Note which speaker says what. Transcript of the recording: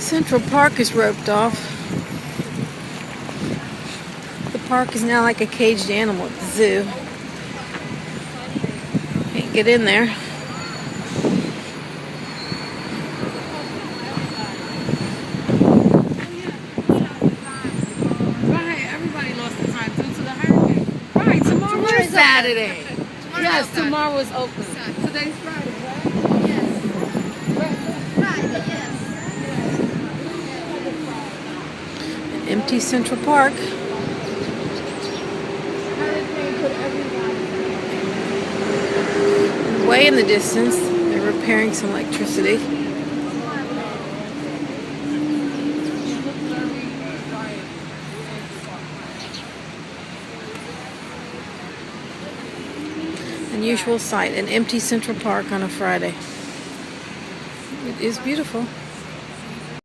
Speaker 1: Central Park is roped off. The park is now like a caged animal at the zoo. Can't get in there.
Speaker 2: Right, everybody lost the time due to the hurricane. Right, tomorrow is Saturday. Yes, tomorrow is open. Today's Friday, right?
Speaker 3: Yes. Friday, yes.
Speaker 1: An empty Central Park. Way in the distance, they're repairing some electricity. Unusual sight, an empty Central Park on a Friday. It is beautiful.